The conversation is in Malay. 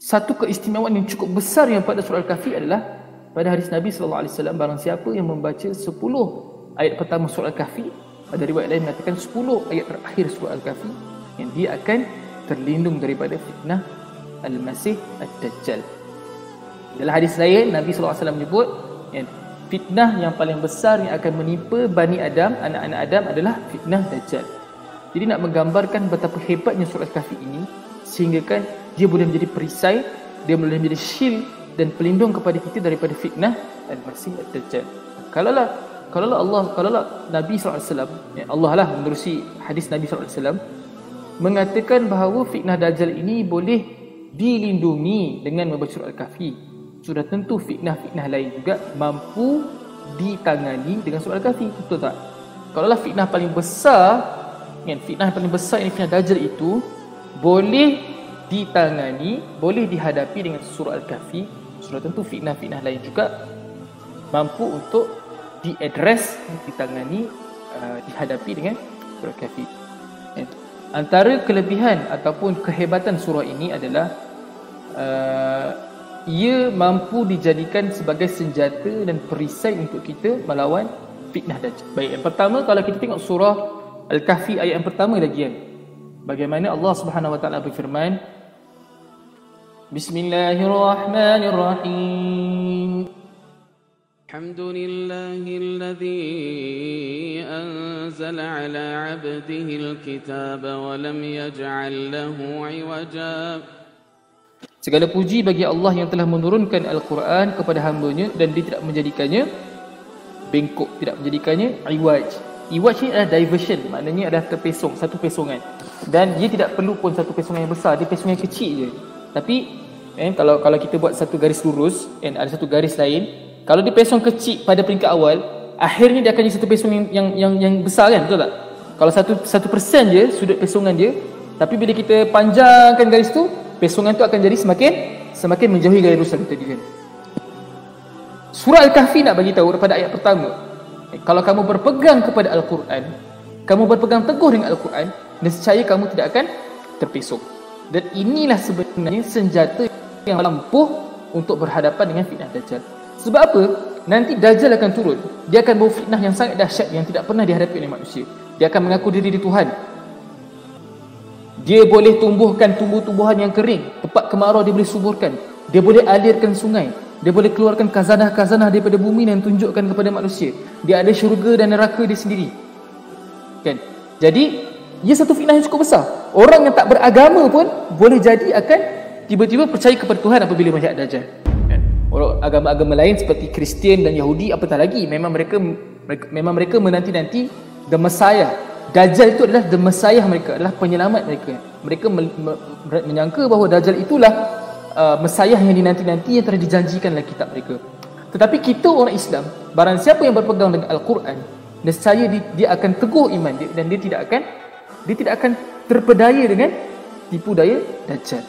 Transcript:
satu keistimewaan yang cukup besar yang pada surah Al-Kahfi adalah pada hadis Nabi SAW, barang siapa yang membaca 10 ayat pertama surah Al-Kahfi, ada riwayat lain mengatakan 10 ayat terakhir surah Al-Kahfi, yang dia akan terlindung daripada fitnah Al-Masih Ad-Dajjal. Dalam hadis lain Nabi SAW menyebut fitnah yang paling besar yang akan menimpa Bani Adam, anak-anak Adam, adalah fitnah Dajjal. Jadi nak menggambarkan betapa hebatnya surah Al-Kahfi ini, sehingga kan dia boleh menjadi perisai, dia boleh menjadi shield dan pelindung kepada kita daripada fitnah Al-Masih Ad-Dajjal. Kalaulah Nabi SAW, Allah lah menerusi hadis Nabi SAW, mengatakan bahawa fitnah Dajjal ini boleh dilindungi dengan membaca surah Al-Kahfi, sudah tentu fitnah-fitnah lain juga mampu ditangani dengan surah Al-Kahfi, betul tak? Kalaulah fitnah paling besar, fitnah paling besar yang fitnah Dajjal itu boleh ditangani, boleh dihadapi dengan surah Al-Kahfi, sudah tentu fitnah-fitnah lain juga mampu untuk diadres, ditangani, dihadapi dengan surah Al-Kahfi. Antara kelebihan ataupun kehebatan surah ini adalah ia mampu dijadikan sebagai senjata dan perisai untuk kita melawan fitnah Dajjal. Baik, yang pertama, kalau kita tengok surah Al-Kahfi ayat yang pertama lagi kan, bagaimana Allah Subhanahu wa taala berfirman, Bismillahirrahmanirrahim. Alhamdulillahilladzi anzala ala 'abdihi al-kitaba wa lam yaj'al lahu 'iwaja. Segala puji bagi Allah yang telah menurunkan Al-Quran kepada hamba-Nya dan dia tidak menjadikannya bengkok, tidak menjadikannya iwaj. Iwaj ini adalah diversion, maknanya adalah terpesong, satu pesongan. Dan dia tidak perlu pun satu pesongan yang besar, dia pesongan yang kecil je. Tapi kalau kita buat satu garis lurus dan ada satu garis lain, kalau dia pesong kecil pada peringkat awal, akhirnya dia akan jadi satu pesong yang besar kan, betul tak? Kalau 1% je sudut pesongan dia, tapi bila kita panjangkan garis tu, pesongan tu akan jadi semakin menjauhi garis lurus tadi kan. Surah Al-Kahfi nak bagi tahu pada ayat pertama, kalau kamu berpegang kepada Al-Quran, kamu berpegang teguh dengan Al-Quran, nescaya kamu tidak akan terpesong. Dan inilah sebenarnya senjata yang ampuh untuk berhadapan dengan fitnah Dajjal. Sebab apa? Nanti Dajjal akan turun, dia akan bawa fitnah yang sangat dahsyat yang tidak pernah dihadapi oleh manusia. Dia akan mengaku diri Tuhan. Dia boleh tumbuhkan tumbuh-tumbuhan yang kering, tempat kemarau dia boleh suburkan, dia boleh alirkan sungai, dia boleh keluarkan khazanah-khazanah daripada bumi dan tunjukkan kepada manusia. Dia ada syurga dan neraka dia sendiri kan? Jadi ia satu fitnah yang cukup besar. Orang yang tak beragama pun boleh jadi akan tiba-tiba percaya kepada Tuhan apabila melihat Dajjal. Orang agama-agama lain seperti Kristian dan Yahudi apatah lagi, memang mereka menanti-nanti the Messiah. Dajjal itu adalah the Messiah mereka, adalah penyelamat mereka. Mereka menyangka bahawa Dajjal itulah Messiah yang dinanti-nanti, yang telah dijanjikan dalam kitab mereka. Tetapi kita orang Islam, barang siapa yang berpegang dengan Al-Quran, nescaya dia akan teguh iman dia dan dia tidak akan terpedaya dengan tipu daya Dajjal.